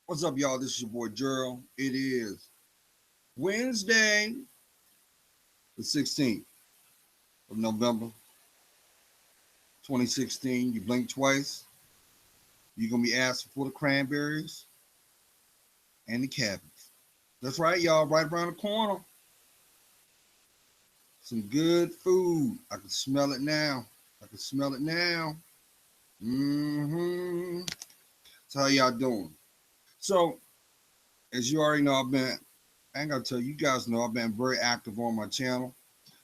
What's up, y'all? This is your boy Gerald. It is Wednesday, the 16th of November, 2016. You blink twice, you're going to be asking for the cranberries and the cabbage. That's right, y'all. Right around the corner. Some good food. I can smell it now. I can smell it now. Mm-hmm. So how y'all doing? So, as you already know, I ain't got to tell you guys know, I've been very active on my channel.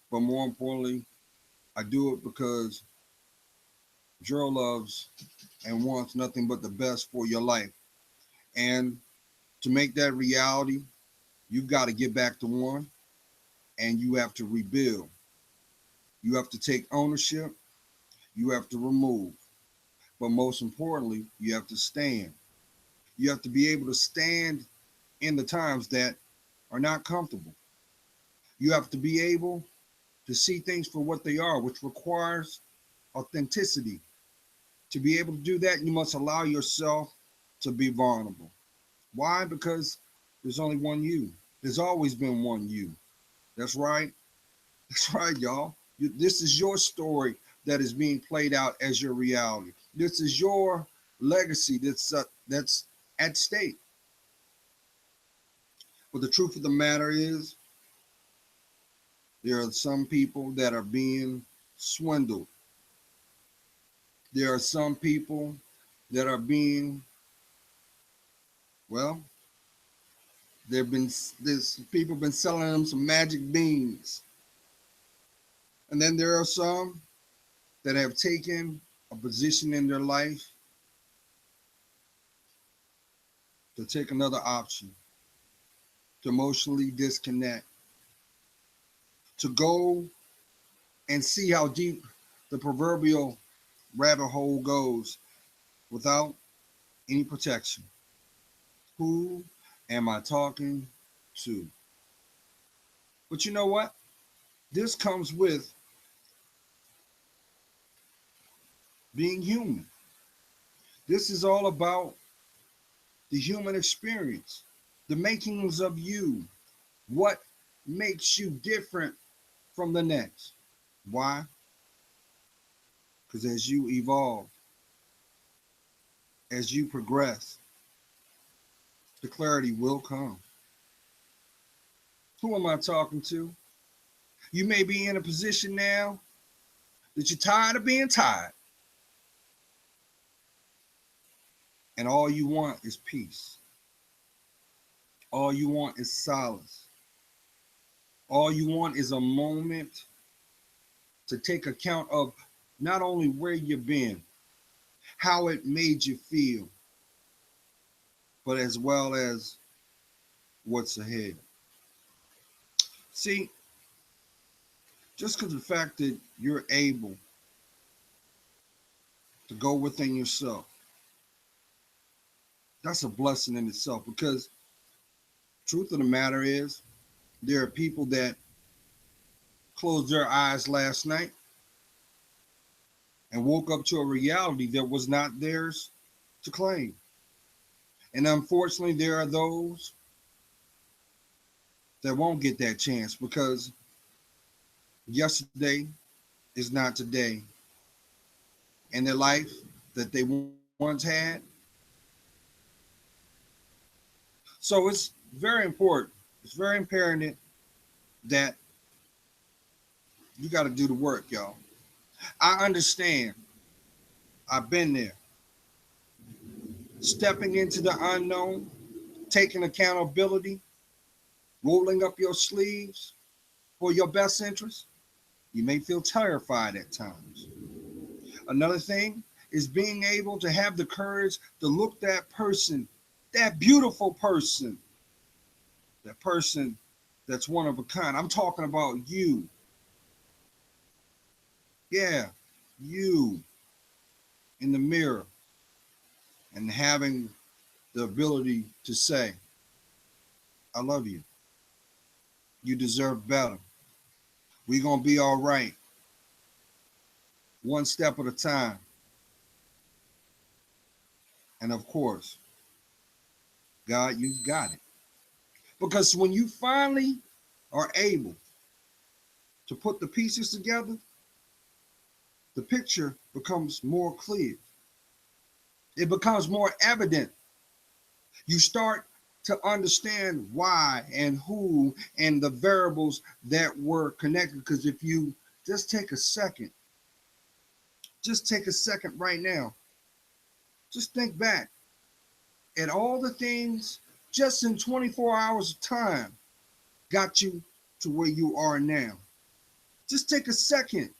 But more importantly, I do it because Joe loves and wants nothing but the best for your life. And to make that reality, you've got to get back to one and you have to rebuild. You have to take ownership, you have to remove. But most importantly, you have to stand. You have to be able to stand in the times that are not comfortable. You have to be able to see things for what they are, which requires authenticity. To be able to do that, you must allow yourself to be vulnerable. Why? Because there's only one you. There's always been one you. That's right. That's right, y'all. This is your story that is being played out as your reality. This is your legacy that's at stake. But the truth of the matter is, there are some people that are being swindled. There are some people that are being, well, there's people been selling them some magic beans. And then there are some that have taken a position in their life to take another option, to emotionally disconnect, to go and see how deep the proverbial rabbit hole goes without any protection. Who am I talking to? But you know what? This comes with being human. This is all about the human experience, the makings of you, what makes you different from the next. Why? Because as you evolve, as you progress, the clarity will come. Who am I talking to? You may be in a position now that you're tired of being tired, and all you want is peace. All you want is solace. All you want is a moment to take account of not only where you've been, how it made you feel, but as well as what's ahead. See, just because the fact that you're able to go within yourself, that's a blessing in itself. Because truth of the matter is, there are people that closed their eyes last night and woke up to a reality that was not theirs to claim. And unfortunately, there are those that won't get that chance because yesterday is not today. And their life that they once had. So it's very important. It's very imperative that you got to do the work, y'all. I understand. I've been there. Stepping into the unknown, taking accountability, rolling up your sleeves for your best interest. You may feel terrified at times. Another thing is being able to have the courage to look that person, that beautiful person, that person that's one of a kind. I'm talking about you. Yeah, you in the mirror and having the ability to say, I love you. You deserve better. We're going to be all right. One step at a time. And of course, God, you've got it. Because when you finally are able to put the pieces together, the picture becomes more clear. It becomes more evident. You start to understand why and who and the variables that were connected. Because if you just take a second right now, just think back at all the things just in 24 hours of time got you to where you are now. Just take a second.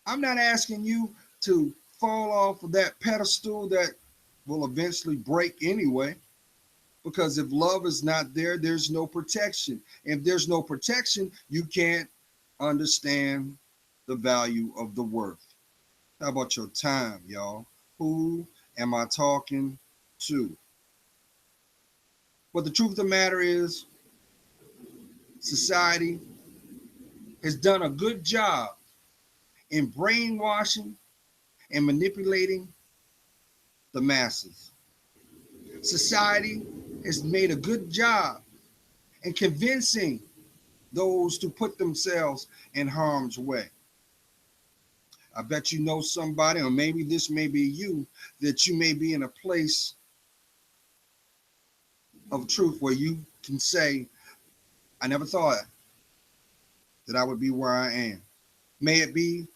I'm not asking you to fall off of that pedestal that will eventually break anyway. Because if love is not there, there's no protection. If there's no protection, you can't understand the value of the worth. How about your time, y'all? Who am I talking to? But the truth of the matter is, society has done a good job in brainwashing and manipulating the masses. Society has made a good job in convincing those to put themselves in harm's way. I bet you know somebody, or maybe this may be you, that you may be in a place of truth where you can say, I never thought that I would be where I am. May it be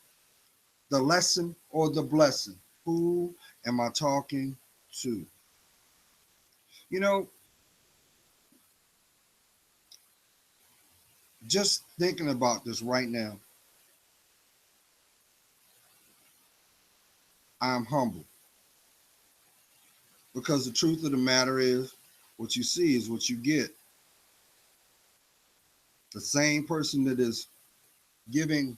the lesson or the blessing. Who am I talking to? You know, just thinking about this right now, I'm humble. Because the truth of the matter is, what you see is what you get. The same person that is giving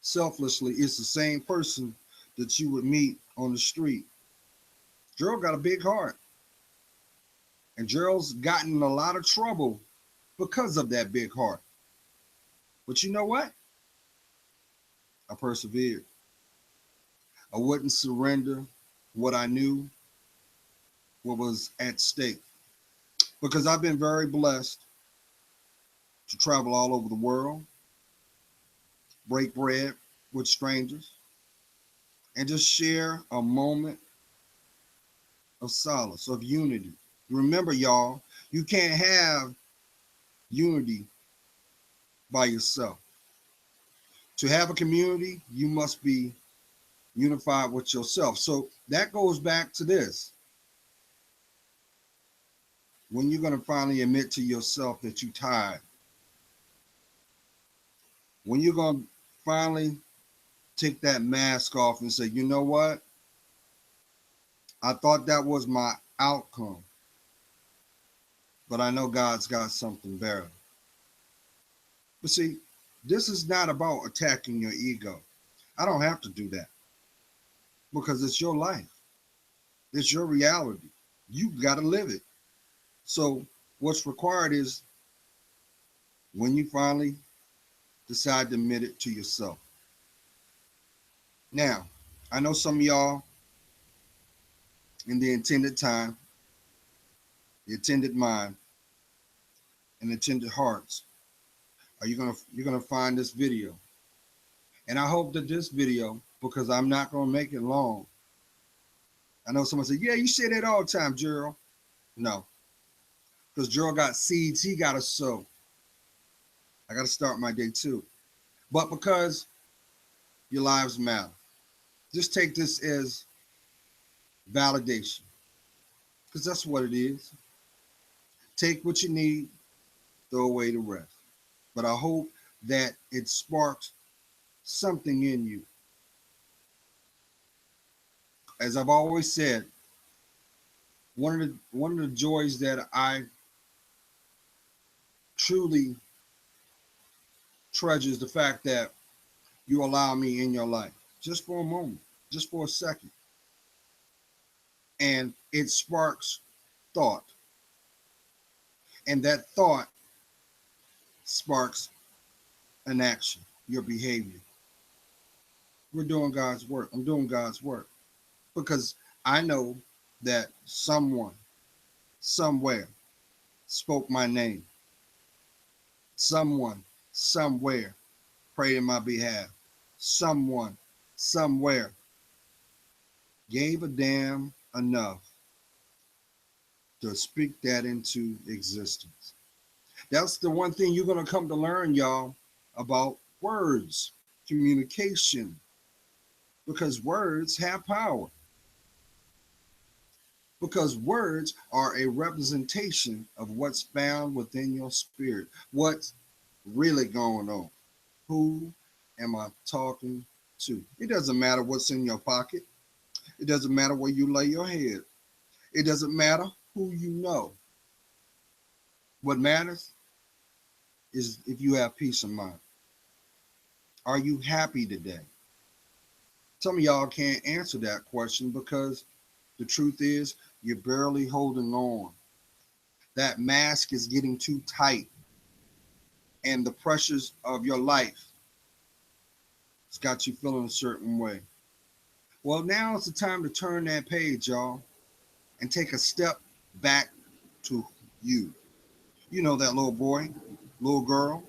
selflessly is the same person that you would meet on the street. Gerald got a big heart, and Gerald's gotten in a lot of trouble because of that big heart. But you know what? I persevered. I wouldn't surrender what I knew, what was at stake. Because I've been very blessed to travel all over the world, break bread with strangers, and just share a moment of solace, of unity. Remember, y'all, you can't have unity by yourself. To have a community, you must be unified with yourself. So that goes back to this. When you're going to finally admit to yourself that you're tired, when you're going to finally take that mask off and say, you know what? I thought that was my outcome, but I know God's got something better. But see, this is not about attacking your ego. I don't have to do that because it's your life. It's your reality. You got to live it. So what's required is when you finally decide to admit it to yourself. Now, I know some of y'all in the intended time, the intended mind, and intended hearts you're gonna find this video. And I hope that this video, because I'm not gonna make it long. I know someone said, yeah, you say that all the time, Gerald. No, because Gerald got seeds he gotta sow. I gotta start my day too. But because your lives matter, just take this as validation. Because that's what it is. Take what you need, throw away the rest. But I hope that it sparks something in you. As I've always said, one of the joys that I truly treasure is the fact that you allow me in your life just for a moment, just for a second. And it sparks thought. And that thought sparks an action, your behavior. We're doing God's work. I'm doing God's work because I know that someone, somewhere spoke my name. Someone, somewhere prayed in my behalf. Someone, somewhere gave a damn enough to speak that into existence. That's the one thing you're going to come to learn, y'all, about words, communication, because words have power. Because words are a representation of what's found within your spirit, what's really going on. Who am I talking to? It doesn't matter what's in your pocket. It doesn't matter where you lay your head. It doesn't matter who you know. What matters is if you have peace of mind. Are you happy today? Some of y'all can't answer that question because the truth is you're barely holding on. That mask is getting too tight, and the pressures of your life has got you feeling a certain way. Well, now is the time to turn that page, y'all, and take a step back to you. You know, that little boy, little girl,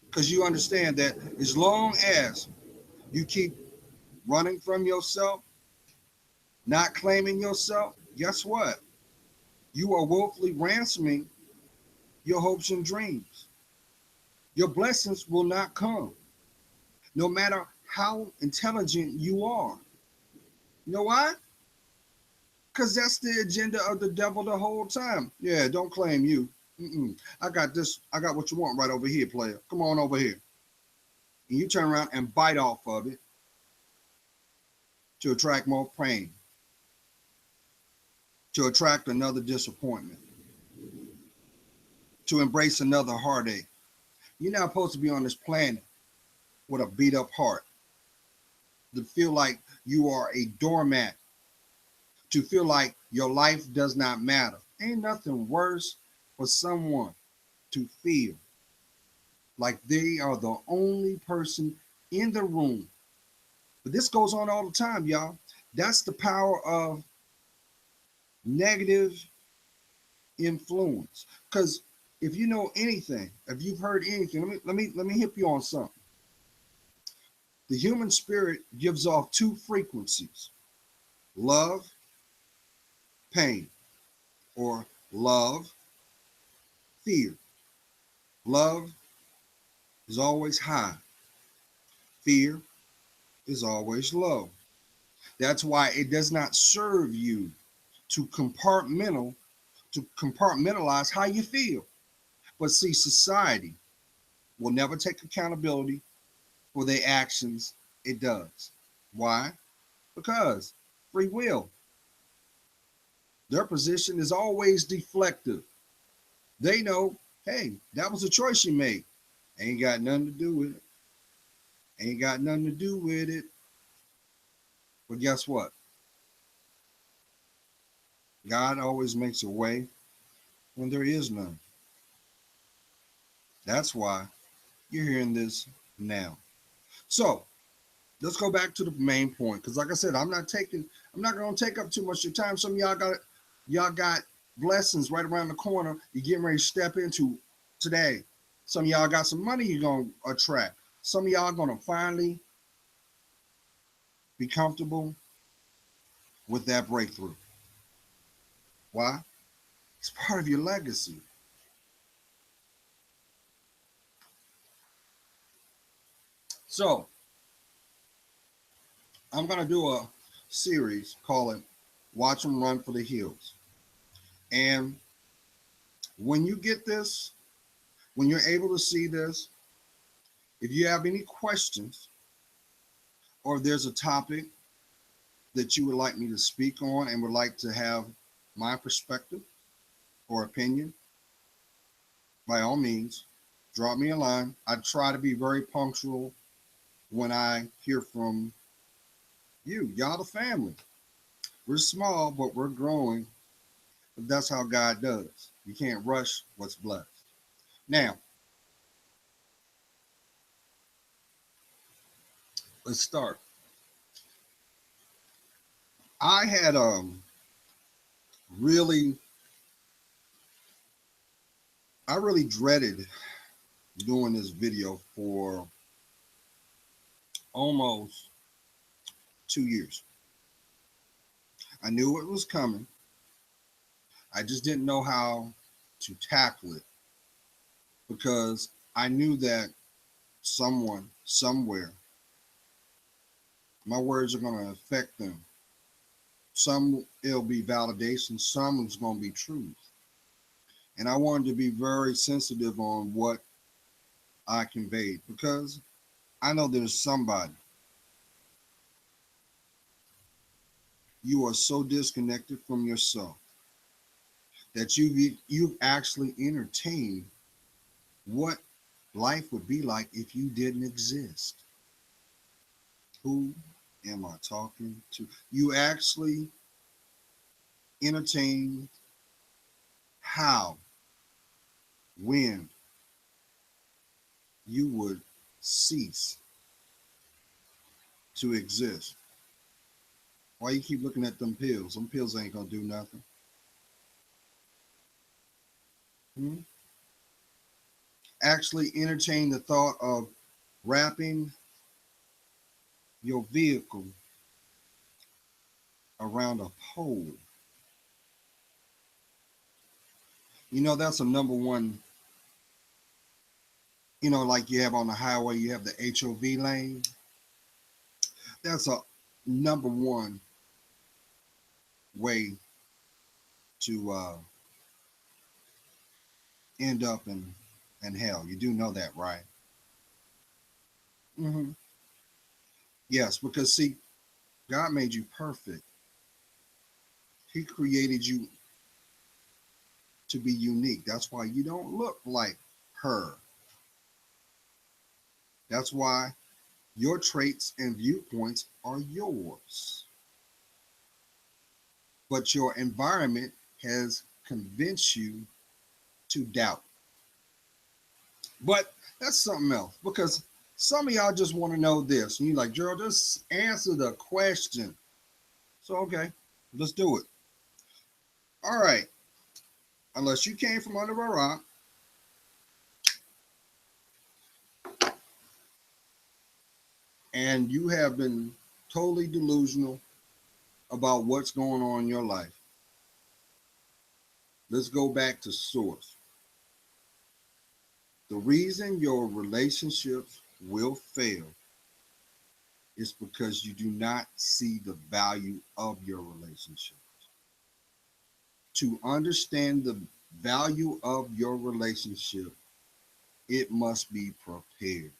because you understand that as long as you keep running from yourself, not claiming yourself, guess what? You are willfully ransoming your hopes and dreams. Your blessings will not come, no matter how intelligent you are. You know why? Because that's the agenda of the devil the whole time. Yeah, don't claim you. I got this. I got what you want right over here, player. Come on over here. And you turn around and bite off of it to attract more pain, to attract another disappointment, to embrace another heartache. You're not supposed to be on this planet with a beat up heart, to feel like you are a doormat, to feel like your life does not matter. Ain't nothing worse for someone to feel like they are the only person in the room. But this goes on all the time, y'all. That's the power of negative influence. Because if you know anything, if you've heard anything, let me hit you on something. The human spirit gives off two frequencies: love, pain, or love, fear. Love is always high. Fear is always low. That's why it does not serve you to compartmentalize how you feel. But see, society will never take accountability for their actions. It does. Why? Because free will. Their position is always deflective. They know, hey, that was a choice you made. Ain't got nothing to do with it. Ain't got nothing to do with it. But guess what? God always makes a way when there is none. That's why you're hearing this now. So let's go back to the main point. Because like I said, I'm not gonna take up too much of your time. Some of y'all got blessings right around the corner. You're getting ready to step into today. Some of y'all got some money you're gonna attract. Some of y'all gonna finally be comfortable with that breakthrough. Why? It's part of your legacy. So I'm gonna do a series called Watch Them Run for the Hills. And when you get this, when you're able to see this, if you have any questions or if there's a topic that you would like me to speak on and would like to have my perspective or opinion, by all means, drop me a line. I try to be very punctual when I hear from you. Y'all the family. We're small, but we're growing. But that's how God does. You can't rush what's blessed. Now, let's start. I had really, I really dreaded doing this video for almost 2 years. I knew it was coming. I just didn't know how to tackle it because I knew that someone, somewhere, my words are going to affect them. Some it'll be validation, some is going to be truth. And I wanted to be very sensitive on what I conveyed because I know there's somebody. You are so disconnected from yourself that you've actually entertained what life would be like if you didn't exist. Who am I talking to? You actually entertain how, when you would cease to exist. Why you keep looking at them pills? Them pills ain't gonna do nothing. Hmm? Actually entertain the thought of wrapping your vehicle around a pole. You know, that's a number one, like you have on the highway, you have the HOV lane. That's a number one way to end up in hell. You do know that, right? Hmm. Yes, because see, God made you perfect. He created you to be unique. That's why you don't look like her. That's why your traits and viewpoints are yours. But your environment has convinced you to doubt. But that's something else because some of y'all just want to know this. And you're like, Gerald, just answer the question. So, okay, let's do it. All right. Unless you came from under a rock, and you have been totally delusional about what's going on in your life, let's go back to source. The reason your relationships will fail is because you do not see the value of your relationship. To understand the value of your relationship, it must be prepared.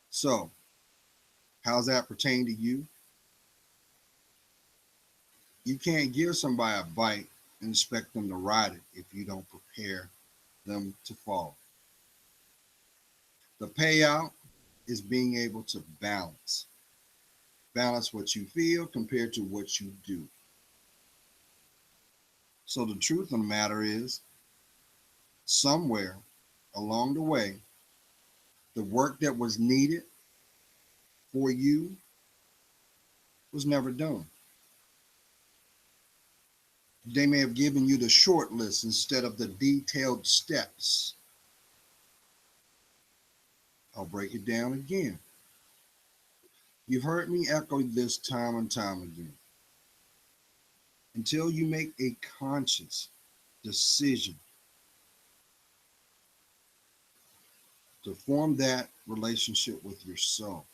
So, how's that pertain to you? You can't give somebody a bite and expect them to ride it if you don't prepare them to fall. The payout is being able to balance what you feel compared to what you do. So the truth of the matter is, somewhere along the way, the work that was needed for you was never done. They may have given you the short list instead of the detailed steps. I'll break it down again. You've heard me echo this time and time again. Until you make a conscious decision to form that relationship with yourself,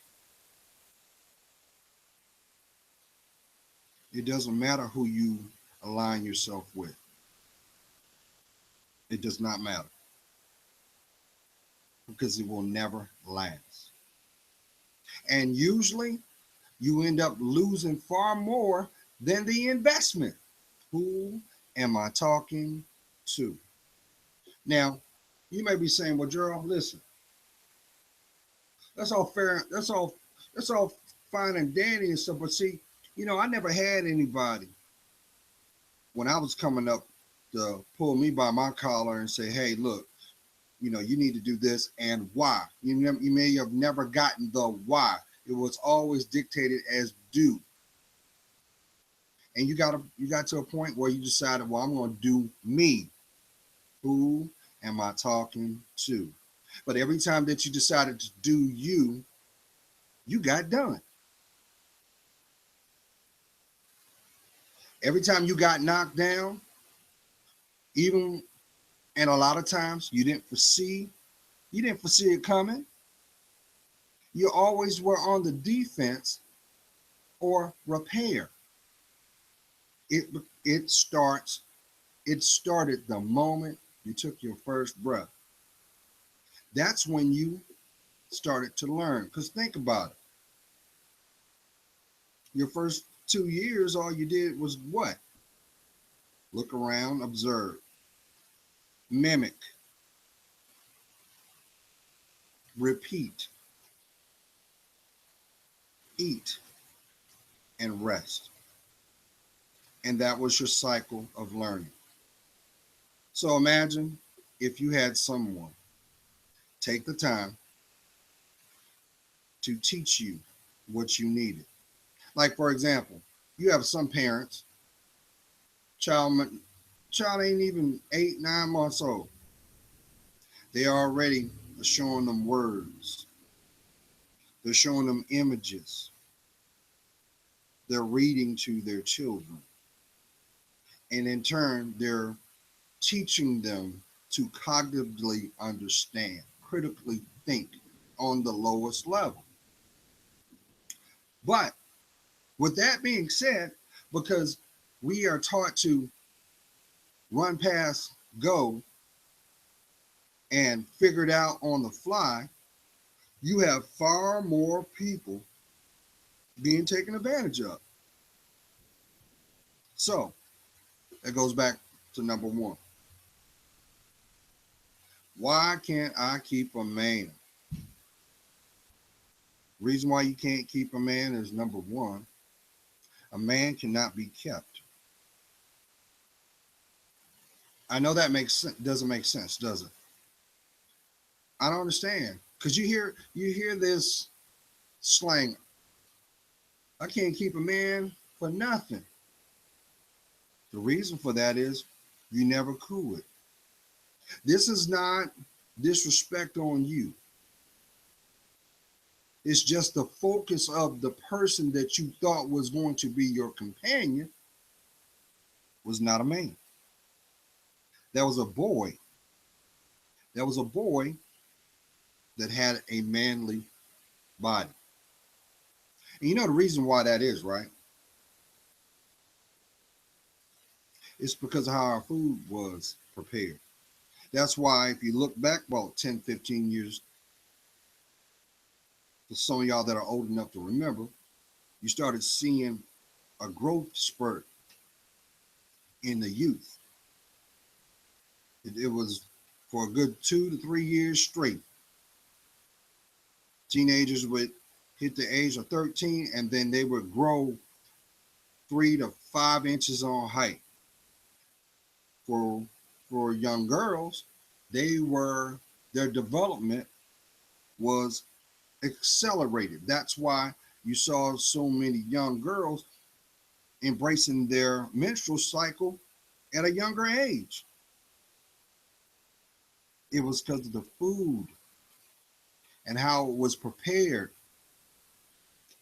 it doesn't matter who you align yourself with. It does not matter because it will never last. And usually you end up losing far more than the investment. Who am I talking to? Now, you may be saying, well, Gerald, listen, that's all fair, that's all fine and dandy and stuff. But see, I never had anybody when I was coming up to pull me by my collar and say, hey, look, you need to do this and why. You may have never gotten the why. It was always dictated as do. And you got to a point where you decided, well, I'm going to do me. Who am I talking to? But every time that you decided to do you, you got done. Every time you got knocked down, even and a lot of times you didn't foresee it coming. You always were on the defense or repair. It it starts it started the moment you took your first breath. That's when you started to learn. Because think about it. Your first 2 years, all you did was what? Look around, observe, mimic, repeat, eat, and rest. And that was your cycle of learning. So imagine if you had someone take the time to teach you what you needed. Like, for example, you have some parents, child, child ain't even 8, 9 months old. They already are showing them words. They're showing them images. They're reading to their children. And in turn, they're teaching them to cognitively understand, critically think on the lowest level. But with that being said, because we are taught to run past, go, and figure it out on the fly, you have far more people being taken advantage of. So that goes back to number one. Why can't I keep a man? Reason why you can't keep a man is number one, a man cannot be kept. I know that doesn't make sense, does it? I don't understand because you hear this slang. I can't keep a man for nothing. The reason for that is you never could. This is not disrespect on you. It's just the focus of the person that you thought was going to be your companion was not a man. That was a boy. That was a boy that had a manly body. And you know the reason why that is, right? It's because of how our food was prepared. That's why if you look back about 10, 15 years, for some of y'all that are old enough to remember, you started seeing a growth spurt in the youth. It was for a good 2 to 3 years straight. Teenagers would hit the age of 13 and then they would grow 3 to 5 inches on height. For young girls, their development was accelerated. That's why you saw so many young girls embracing their menstrual cycle at a younger age. It was because of the food and how it was prepared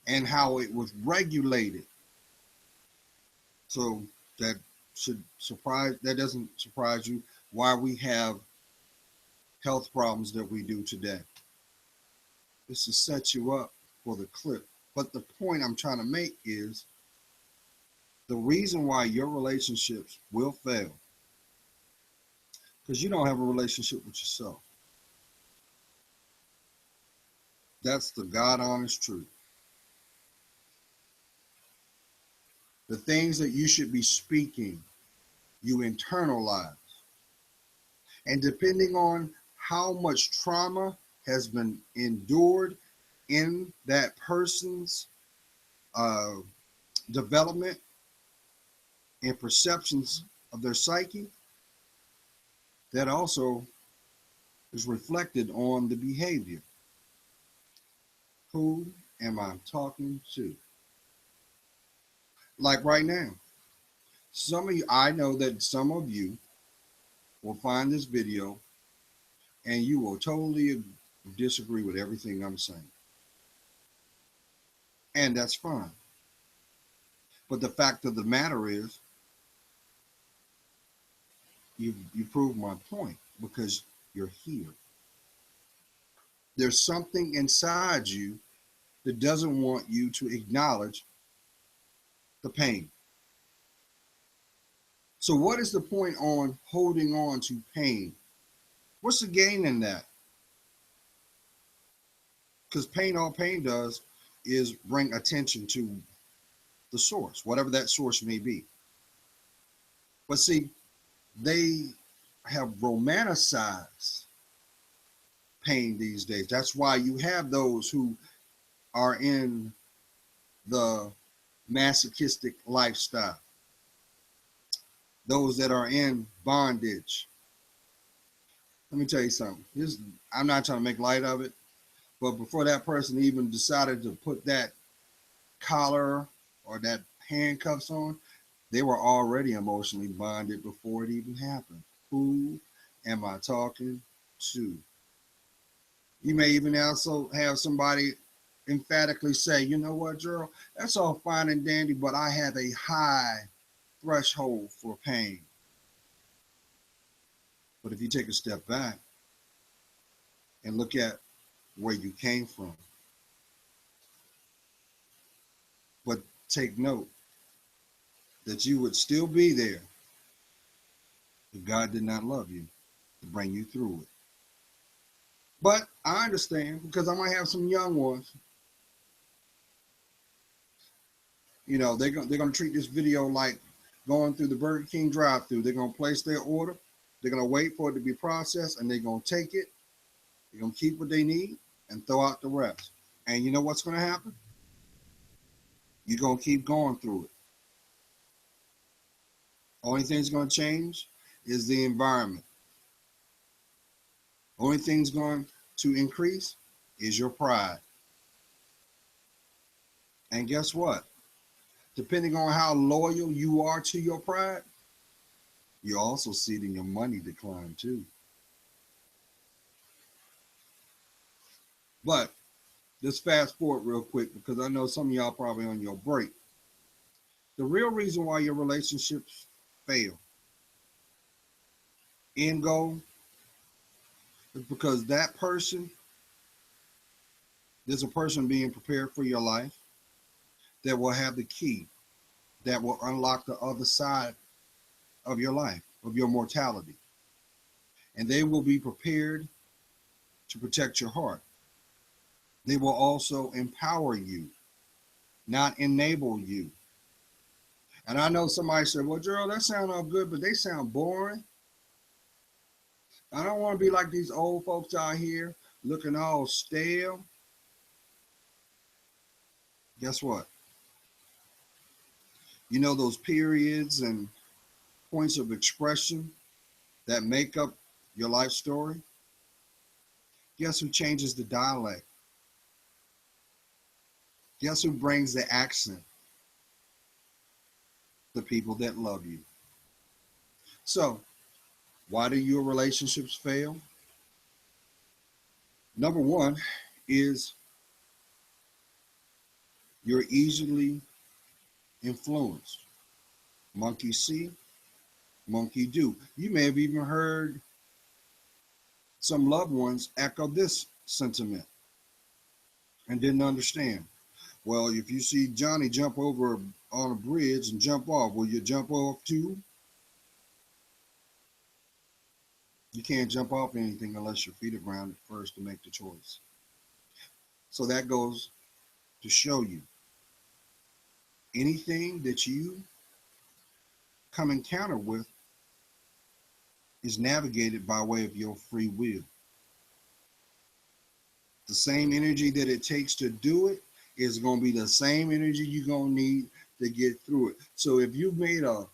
and how it was regulated. So that doesn't surprise you why we have health problems that we do today. This to set you up for the clip. But the point I'm trying to make is the reason why your relationships will fail because you don't have a relationship with yourself. That's the God honest truth. The things that you should be speaking, you internalize. And depending on how much trauma has been endured in that person's development and perceptions of their psyche, that also is reflected on the behavior. Who am I talking to? Like right now, Some of you, I know that some of you will find this video and you will totally disagree with everything I'm saying. And that's fine. But the fact of the matter is, you prove my point because you're here. There's something inside you that doesn't want you to acknowledge the pain. So what is the point on holding on to pain? What's the gain in that? Because all pain does is bring attention to the source, whatever that source may be. But see, they have romanticized pain these days. That's why you have those who are in the masochistic lifestyle, those that are in bondage. Let me tell you something. I'm not trying to make light of it, but before that person even decided to put that collar or that handcuffs on, they were already emotionally bonded before it even happened. Who am I talking to? You may even also have somebody emphatically say, you know what, Gerald, that's all fine and dandy, but I have a high threshold for pain. But if you take a step back and look at where you came from, but take note that you would still be there if God did not love you to bring you through it. But I understand because I might have some young ones. You know, they're going to treat this video like going through the Burger King drive-thru. They're going to place their order. They're going to wait for it to be processed, and they're going to take it. They're going to keep what they need and throw out the rest. And you know what's going to happen? You're going to keep going through it. Only thing that's going to change is the environment. Only thing's going to increase is your pride. And guess what? Depending on how loyal you are to your pride, you're also seeing your money decline too. But let's fast forward real quick because I know some of y'all probably on your break. The real reason why your relationships fail, end goal, is because that person, there's a person being prepared for your life that will have the key that will unlock the other side of your life, of your mortality. And they will be prepared to protect your heart. They will also empower you, not enable you. And I know somebody said, well, Gerald, that sounds all good, but they sound boring. I don't want to be like these old folks out here looking all stale. Guess what? You know those periods and points of expression that make up your life story? Guess who changes the dialect? Guess who brings the accent? The people that love you. So, why do your relationships fail? Number one is you're easily influenced. Monkey see, monkey do. You may have even heard some loved ones echo this sentiment and didn't understand. Well, if you see Johnny jump over on a bridge and jump off, will you jump off too? You can't jump off anything unless your feet are grounded first to make the choice. So that goes to show you anything that you come encounter with is navigated by way of your free will. The same energy that it takes to do it is going to be the same energy you're going to need to get through it. So if you've made a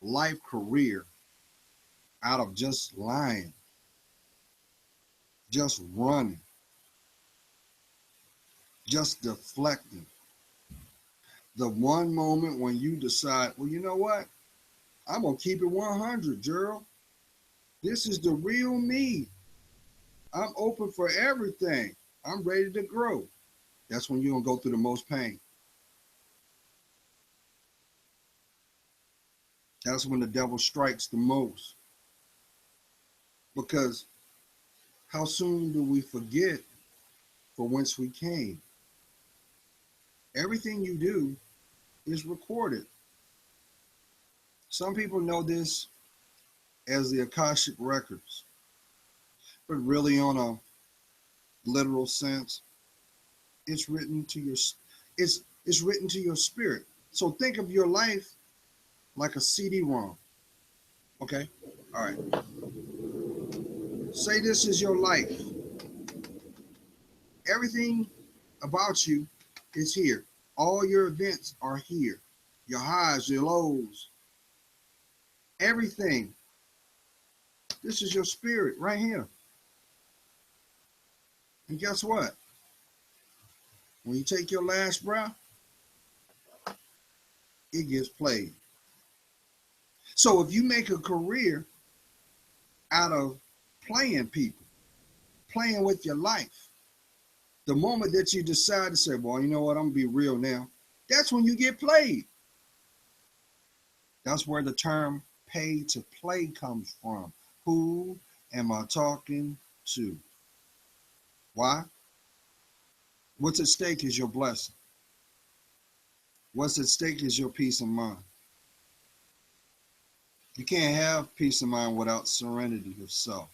life career out of just lying, just running, just deflecting, the one moment when you decide, well, you know what? I'm gonna keep it 100, Gerald. This is the real me. I'm open for everything. I'm ready to grow. That's when you're gonna go through the most pain. That's when the devil strikes the most. Because how soon do we forget for whence we came? Everything you do is recorded. Some people know this as the Akashic records, but really on a literal sense, it's written to your it's written to your spirit. So think of your life like a CD-ROM. Okay? All right. Say this is your life. Everything about you is here. All your events are here. Your highs, your lows, everything. This is your spirit right here. And guess what? When you take your last breath, it gets played. So if you make a career out of playing people, playing with your life, the moment that you decide to say, well, you know what, I'm gonna be real now, that's when you get played. That's where the term pay to play comes from. Who am I talking to? Why? What's at stake is your blessing. What's at stake is your peace of mind. You can't have peace of mind without serenity of self.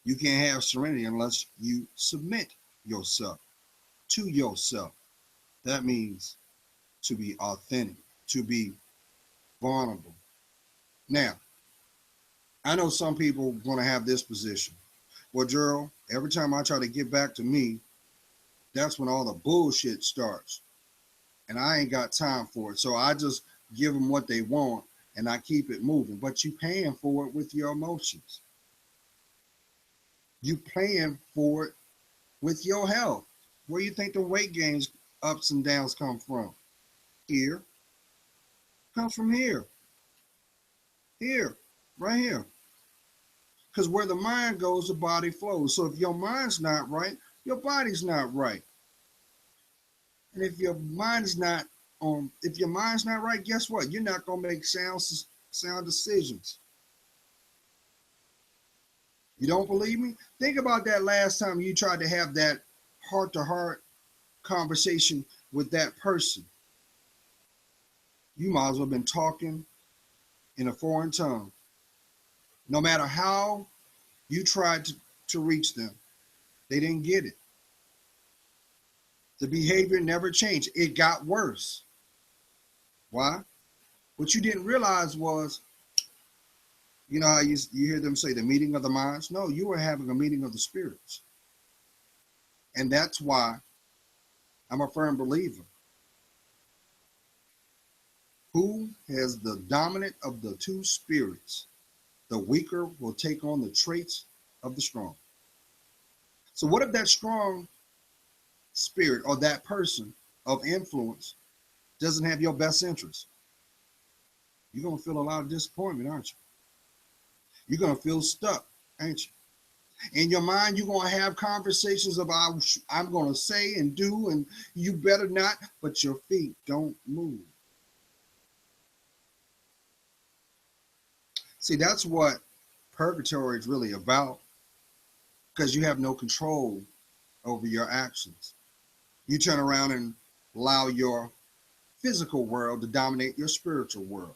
You can't have serenity unless you submit yourself to yourself. That means to be authentic, to be vulnerable. Now, I know some people want to have this position. Well, Gerald, every time I try to get back to me, that's when all the bullshit starts. And I ain't got time for it. So I just give them what they want and I keep it moving. But you paying for it with your emotions. You paying for it with your health. Where you think the weight gains, ups and downs come from? Here. Comes from here. Here. Right here. Because where the mind goes, the body flows. So if your mind's not right, your body's not right. And if your mind's not if your mind's not right, guess what? You're not gonna make sound decisions. You don't believe me? Think about that last time you tried to have that heart-to-heart conversation with that person. You might as well have been talking in a foreign tongue. No matter how you tried to reach them, they didn't get it. The behavior never changed. It got worse. Why? What you didn't realize was, you know how you hear them say the meeting of the minds? No, you were having a meeting of the spirits. And that's why I'm a firm believer. Who has the dominant of the two spirits, the weaker will take on the traits of the strong. So what if that strong spirit or that person of influence doesn't have your best interest? You're going to feel a lot of disappointment, aren't you? You're going to feel stuck, ain't you? In your mind, you're going to have conversations about, I'm going to say and do, and you better not, but your feet don't move. See, that's what purgatory is really about, because you have no control over your actions. You turn around and allow your physical world to dominate your spiritual world.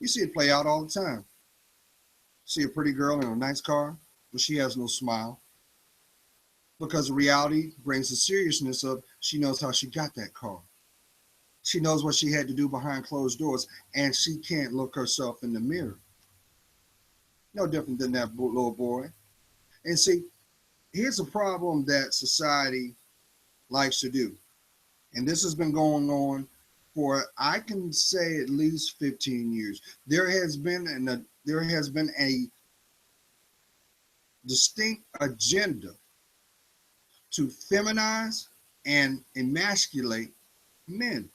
You see it play out all the time. See a pretty girl in a nice car, but she has no smile. Because reality brings the seriousness of she knows how she got that car. She knows what she had to do behind closed doors, and she can't look herself in the mirror. No different than that little boy. And see, here's a problem that society likes to do. And this has been going on for, I can say, at least 15 years. There has been a distinct agenda to feminize and emasculate men.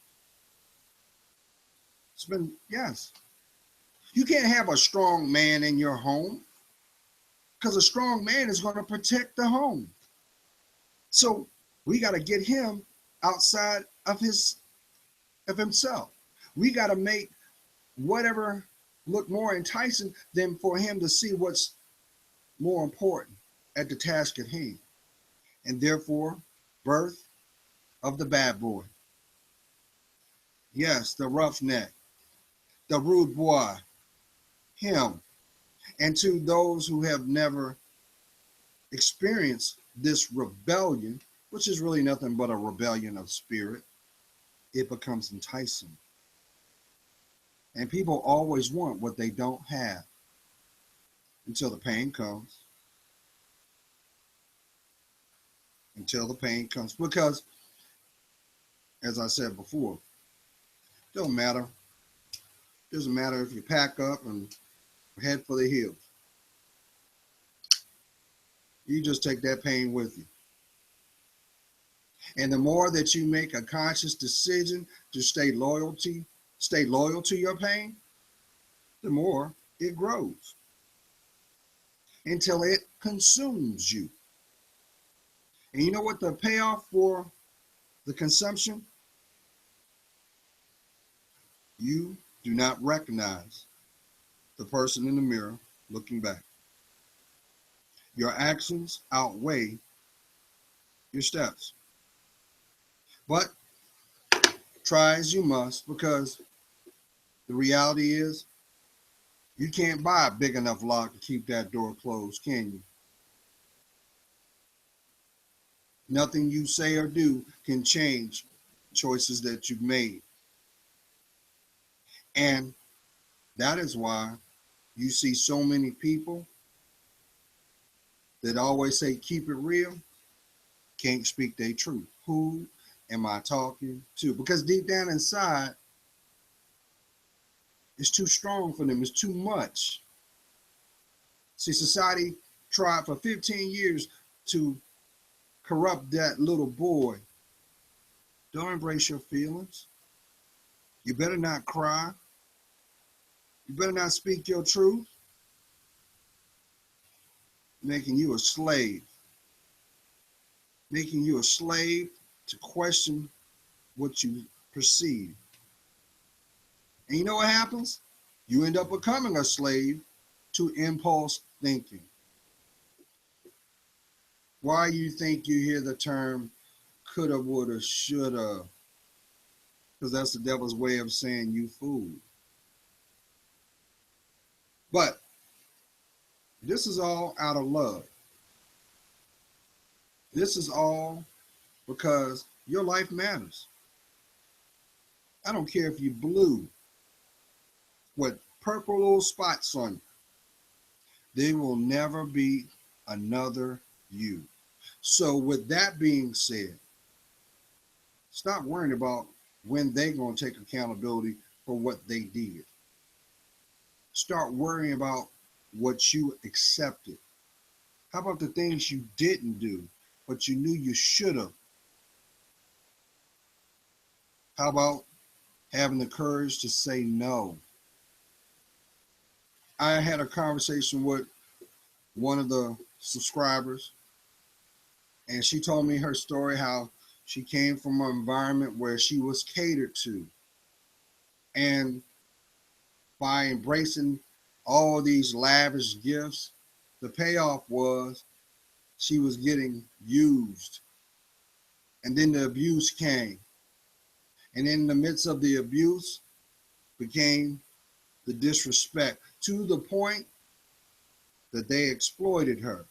It's been, yes. You can't have a strong man in your home because a strong man is going to protect the home. So we got to get him outside of himself. We got to make whatever look more enticing than for him to see what's more important at the task at hand. And therefore, birth of the bad boy. Yes, the roughneck, the rude boy, him. And to those who have never experienced this rebellion, which is really nothing but a rebellion of spirit, it becomes enticing. And people always want what they don't have until the pain comes. Until the pain comes. Because, as I said before, it don't matter. It doesn't matter if you pack up and head for the hills. You just take that pain with you. And the more that you make a conscious decision to stay loyal to your pain, the more it grows until it consumes you. And you know what the payoff for the consumption? You do not recognize the person in the mirror looking back. Your actions outweigh your steps. But try as you must, because the reality is you can't buy a big enough lock to keep that door closed, can you? Nothing you say or do can change choices that you've made. And that is why you see so many people that always say, keep it real, can't speak their truth. Who am I talking to? Because deep down inside, it's too strong for them. It's too much. See, society tried for 15 years to corrupt that little boy. Don't embrace your feelings. You better not cry. You better not speak your truth. Making you a slave. Making you a slave to question what you perceive. And you know what happens? You end up becoming a slave to impulse thinking. Why you think you hear the term coulda, woulda, shoulda? Because that's the devil's way of saying you fool. But this is all out of love. This is all because your life matters. I don't care if you're blue with purple little spots on you. There will never be another you. So with that being said, stop worrying about when they're going to take accountability for what they did. Start worrying about what you accepted. How about the things you didn't do, but you knew you should have? How about having the courage to say no? I had a conversation with one of the subscribers, and she told me her story, how she came from an environment where she was catered to. And by embracing all these lavish gifts, the payoff was she was getting used. And then the abuse came. And in the midst of the abuse became the disrespect, to the point that they exploited her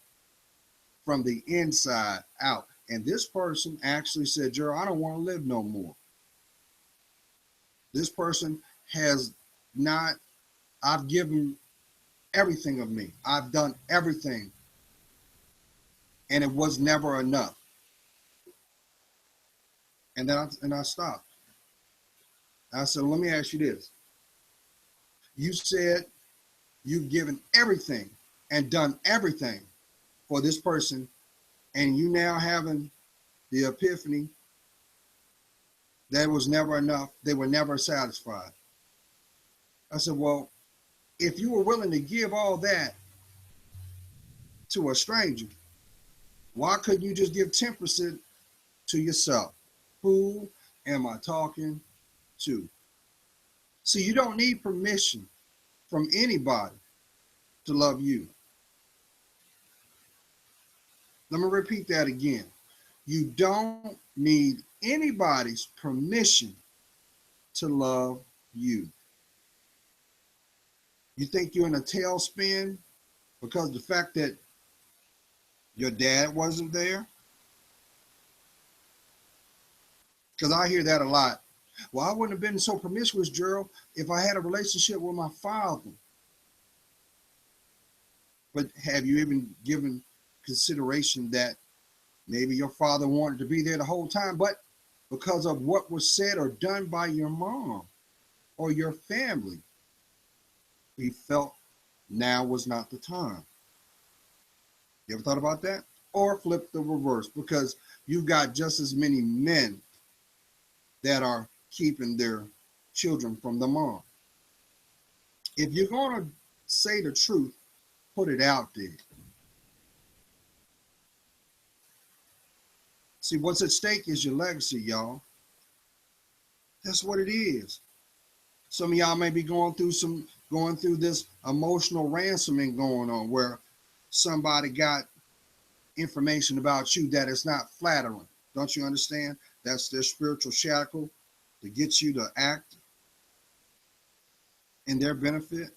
from the inside out. And this person actually said, Gerald, I don't want to live no more. This person has not, I've given everything of me. I've done everything. And it was never enough. And then I stopped. I said, let me ask you this. You said you've given everything and done everything for this person, and you now having the epiphany that was never enough. They were never satisfied. I said, well, If you were willing to give all that to a stranger, why couldn't you just give 10% to yourself? Who am I talking to? See, you don't need permission from anybody to love you. Let me repeat that again. You don't need anybody's permission to love you. You think you're in a tailspin because of the fact that your dad wasn't there? Because I hear that a lot. Well, I wouldn't have been so promiscuous, Gerald, if I had a relationship with my father. But have you even given consideration that maybe your father wanted to be there the whole time, but because of what was said or done by your mom or your family, he felt now was not the time? You ever thought about that? Or flip the reverse, because you've got just as many men that are keeping their children from the mom. If you're going to say the truth, put it out there. See, what's at stake is your legacy, y'all. That's what it is. Some of y'all may be going through this emotional ransoming going on, where somebody got information about you that is not flattering. Don't you understand? That's their spiritual shackle to get you to act in their benefit.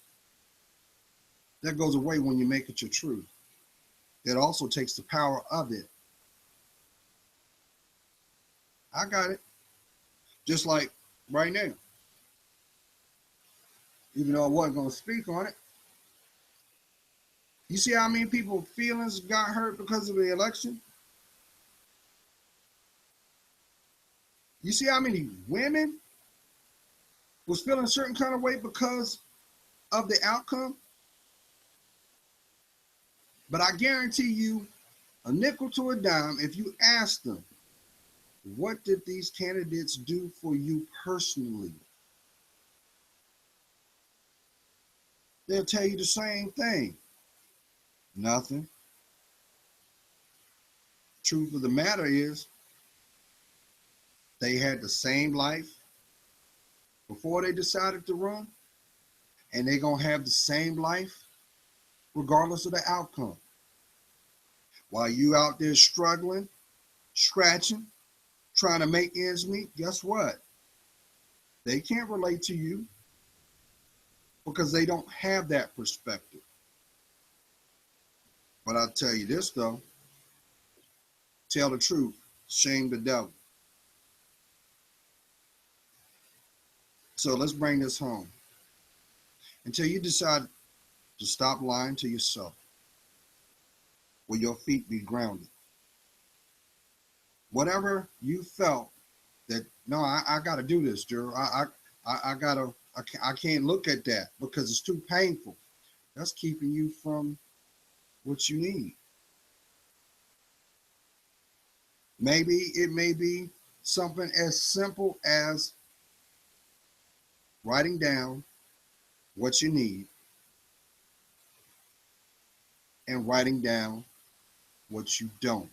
That goes away when you make it your truth. It also takes the power of it. I got it. Just like right now. Even though I wasn't going to speak on it. You see how many people's feelings got hurt because of the election? You see how many women was feeling a certain kind of way because of the outcome? But I guarantee you, a nickel to a dime, if you ask them, what did these candidates do for you personally? They'll tell you the same thing. Nothing. Truth of the matter is, they had the same life before they decided to run, and they're going to have the same life regardless of the outcome. While you out there struggling, scratching, trying to make ends meet, guess what? They can't relate to you because they don't have that perspective. But I'll tell you this, though. Tell the truth. Shame the devil. So let's bring this home. Until you decide to stop lying to yourself, will your feet be grounded? Whatever you felt that, no, I got to do this, Gerald. I can't look at that because it's too painful. That's keeping you from what you need. Maybe it may be something as simple as writing down what you need and writing down what you don't,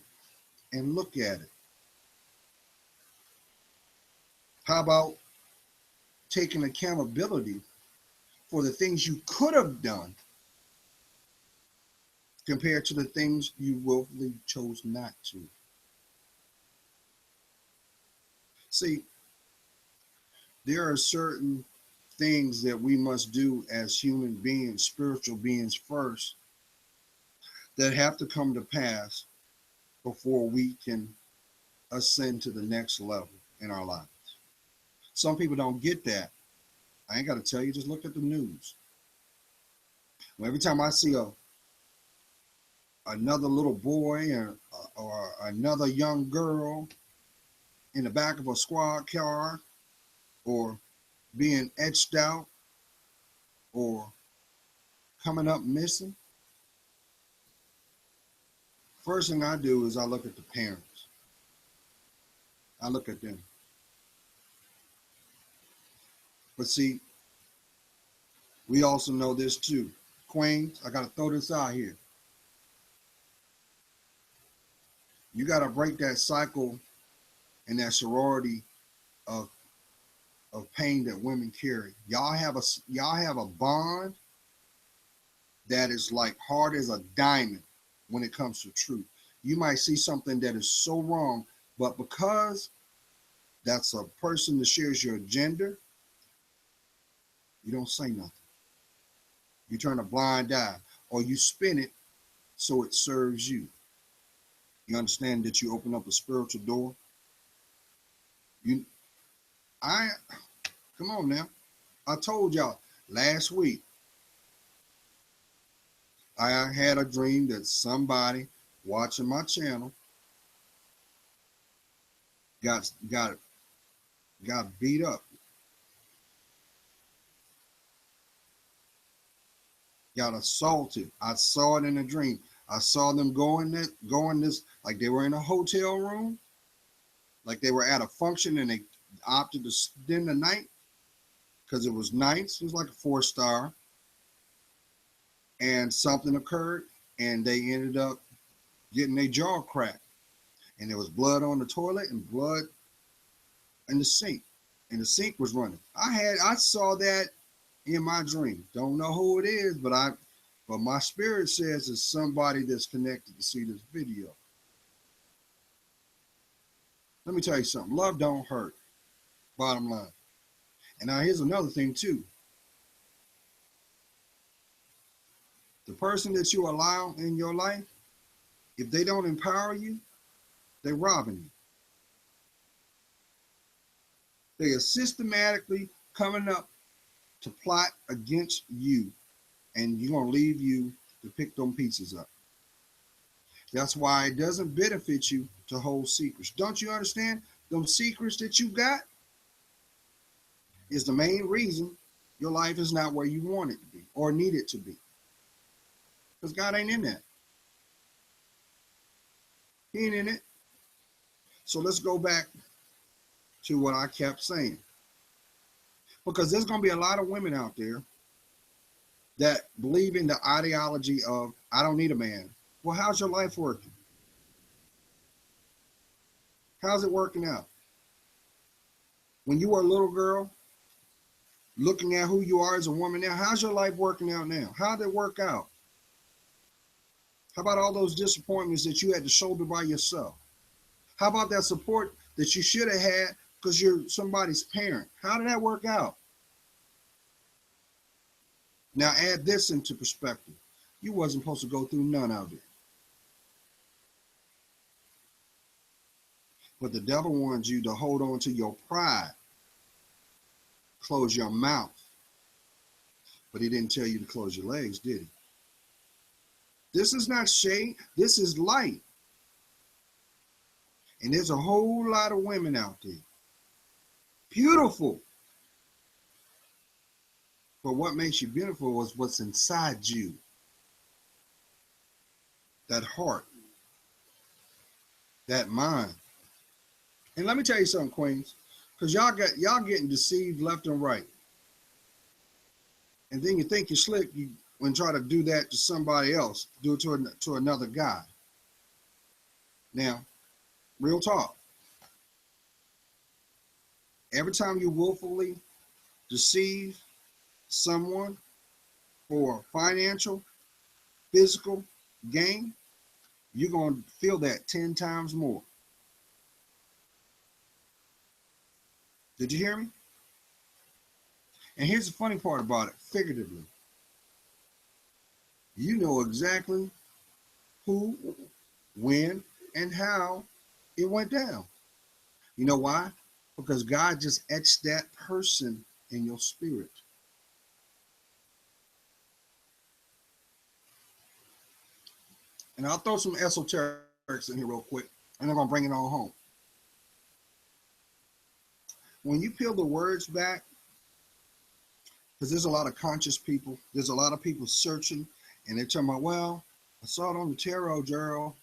and look at it. How about taking accountability for the things you could have done compared to the things you willfully chose not to? See, there are certain things that we must do as human beings, spiritual beings first, that have to come to pass before we can ascend to the next level in our lives. Some people don't get that. I ain't got to tell you, just look at the news. Well, every time I see another little boy or another young girl in the back of a squad car, or being etched out, or coming up missing, first thing I do is I look at the parents. I look at them. But see, We also know this too. Queens, I got to throw this out here. You got to break that cycle and that sorority of pain that women carry. Y'all have a bond that is like hard as a diamond when it comes to truth. You might see something that is so wrong, but because that's a person that shares your gender, you don't say nothing. You turn a blind eye, or you spin it so it serves you. You understand that you open up a spiritual door. You, I come on now. I told y'all last week. I had a dream that somebody watching my channel got beat up, got assaulted. I saw it in a dream. I saw them going this like they were in a hotel room, like they were at a function and they opted to spend the night because it was nice. It was like a 4-star, and something occurred, and they ended up getting their jaw cracked, and there was blood on the toilet and blood in the sink, and the sink was running. I saw that in my dream. Don't know who it is, but my spirit says it's somebody that's connected to see this video. Let me tell you something. Love don't hurt. Bottom line. And now here's another thing too. The person that you allow in your life, if they don't empower you, they're robbing you. They are systematically coming up to plot against you, and you're going to leave you to pick them pieces up. That's why it doesn't benefit you to hold secrets. Don't you understand? Those secrets that you got is the main reason your life is not where you want it to be or need it to be. Because God ain't in that. He ain't in it. So let's go back to what I kept saying. Because there's going to be a lot of women out there that believe in the ideology of, I don't need a man. Well, how's your life working? How's it working out? When you were a little girl, looking at who you are as a woman now, how's your life working out now? How did it work out? How about all those disappointments that you had to shoulder by yourself? How about that support that you should have had because you're somebody's parent? How did that work out? Now add this into perspective. You wasn't supposed to go through none of it. But the devil wants you to hold on to your pride. Close your mouth. But he didn't tell you to close your legs, did he? This is not shade. This is light. And there's a whole lot of women out there. Beautiful. But what makes you beautiful is what's inside you. That heart. That mind. And let me tell you something, Queens. Because y'all getting deceived left and right. And then you think you're slick when try to do that to somebody else, do it to another guy. Now, real talk. Every time you willfully deceive someone for financial, physical gain, you're going to feel that 10 times more. Did you hear me? And here's the funny part about it, figuratively. You know exactly who, when, and how it went down. You know why? Because God just etched that person in your spirit. And I'll throw some esoterics in here real quick, and I'm going to bring it on home. When you peel the words back, because there's a lot of conscious people, there's a lot of people searching, and they're talking about, well, I saw it on the tarot, Gerald.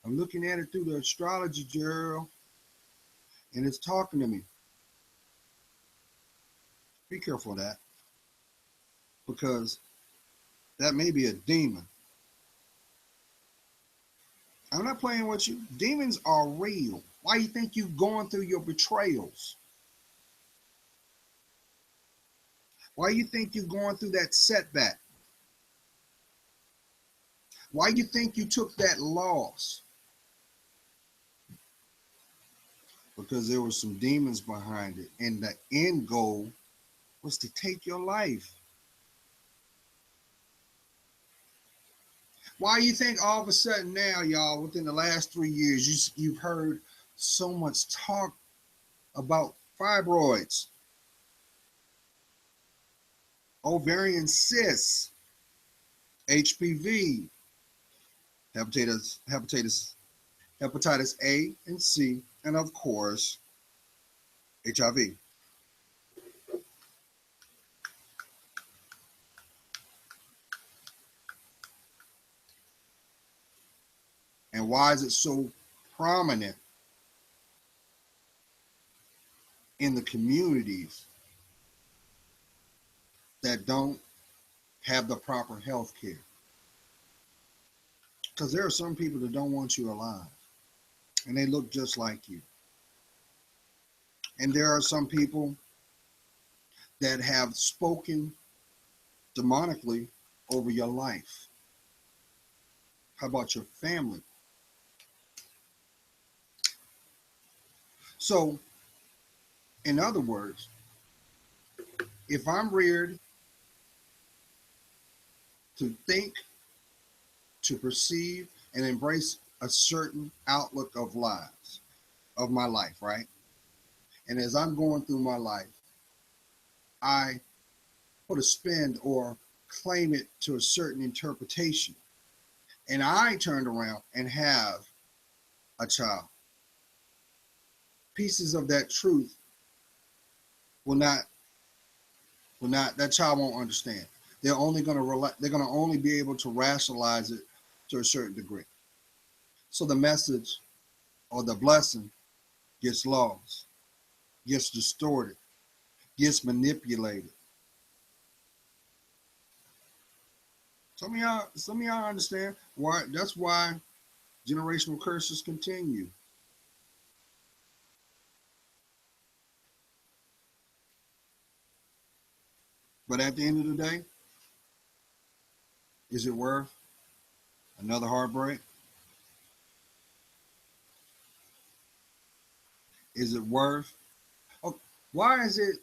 I'm looking at it through the astrology, Gerald, and it's talking to me. Be careful of that. because that may be a demon. I'm not playing with you. Demons are real. Why you think you going through your betrayals? Why you think you're going through that setback? Why you think you took that loss? Because there were some demons behind it, and the end goal was to take your life. Why you think all of a sudden now, y'all, within the last 3 years, you've heard so much talk about fibroids, ovarian cysts, HPV, hepatitis A and C, and of course, HIV. And why is it so prominent in the communities that don't have the proper health care? Because there are some people that don't want you alive, and they look just like you. And there are some people that have spoken demonically over your life. How about your family? So, in other words, if I'm reared to think, to perceive, and embrace a certain outlook of lives, of my life, right? And as I'm going through my life, I put a spin or claim it to a certain interpretation. And I turned around and have a child. Pieces of that truth will not, that child won't understand. They're going to only be able to rationalize it to a certain degree. So the message or the blessing gets lost, gets distorted, gets manipulated. Some of y'all understand why. That's why generational curses continue. But at the end of the day, is it worth another heartbreak? Is it worth? Oh, why is it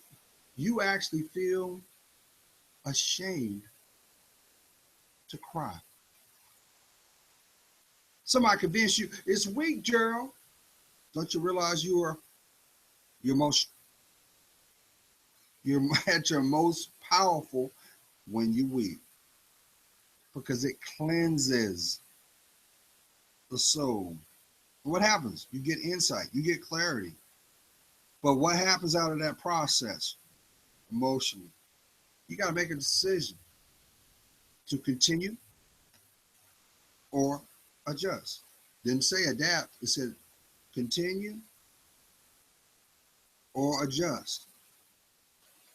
you actually feel ashamed to cry? Somebody convince you it's weak, Gerald. Don't you realize you are your most you're at your most powerful when you weep? Because it cleanses the soul. What happens? You get insight, you get clarity. But what happens out of that process emotionally? You got to make a decision to continue or adjust. Didn't say adapt, it said continue or adjust.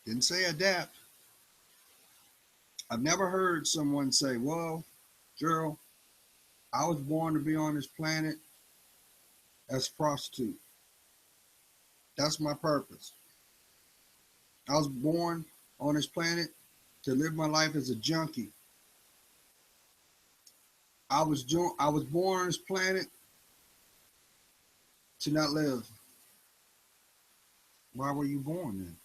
Didn't say adapt. I've never heard someone say, well, Gerald, I was born to be on this planet as a prostitute. That's my purpose. I was born on this planet to live my life as a junkie. I was born on this planet to not live. Why were you born then?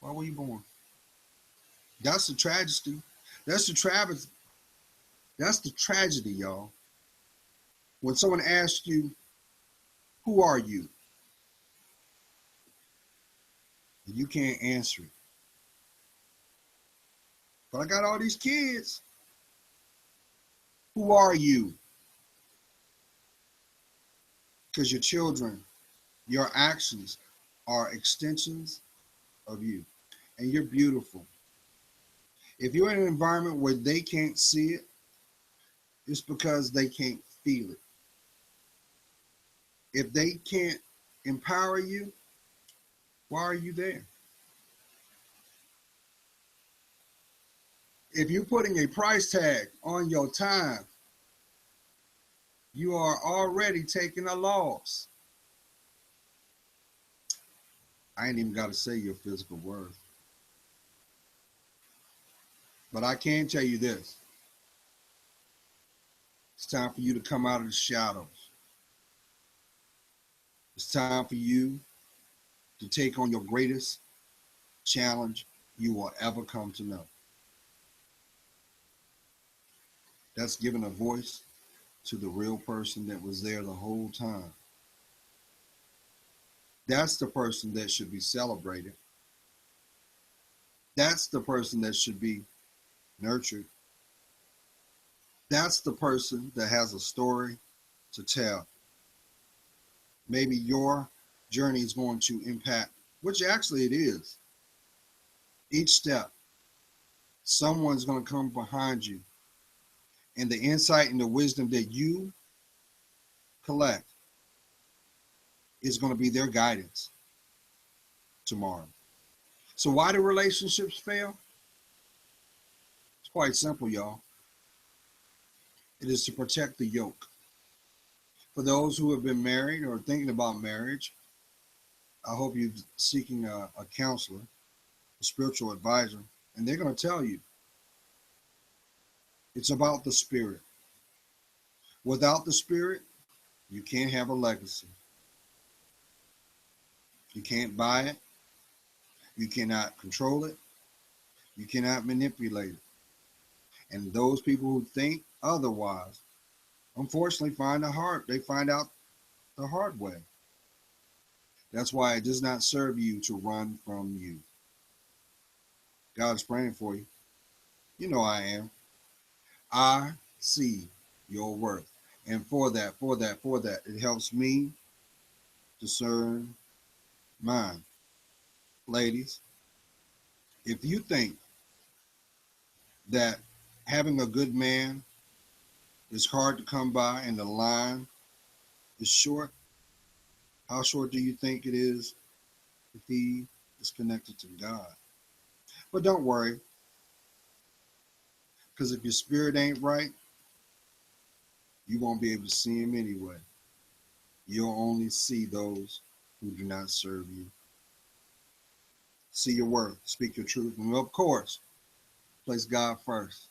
Why were you born? That's the tragedy. That's the travesty. That's the tragedy, y'all. When someone asks you, who are you? You can't answer it. But I got all these kids. Who are you? Because your children, your actions are extensions of you. And you're beautiful. If you're in an environment where they can't see it, it's because they can't feel it. If they can't empower you, why are you there? If you're putting a price tag on your time, you are already taking a loss. I ain't even got to say your physical worth. But I can tell you this. It's time for you to come out of the shadows. It's time for you to take on your greatest challenge you will ever come to know. That's giving a voice to the real person that was there the whole time. That's the person that should be celebrated. That's the person that should be nurtured. That's the person that has a story to tell. Maybe your journey is going to impact, which actually it is. Each step, someone's going to come behind you, and the insight and the wisdom that you collect is going to be their guidance tomorrow. So why do relationships fail? It's quite simple, y'all. It is to protect the yoke. For those who have been married or thinking about marriage, I hope you're seeking a counselor, a spiritual advisor, and they're going to tell you it's about the spirit. Without the spirit, you can't have a legacy. You can't buy it. You cannot control it. You cannot manipulate it. And those people who think otherwise, unfortunately, they find out the hard way. That's why it does not serve you to run from you. God is praying for you. You know I am. I see your worth. And for that, it helps me discern mine. Ladies, if you think that having a good man is hard to come by and the line is short, how short do you think it is if he is connected to God? But don't worry, because if your spirit ain't right, you won't be able to see him anyway. You'll only see those who do not serve you. See your worth, speak your truth, and of course, place God first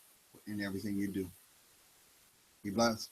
in everything you do. Be blessed.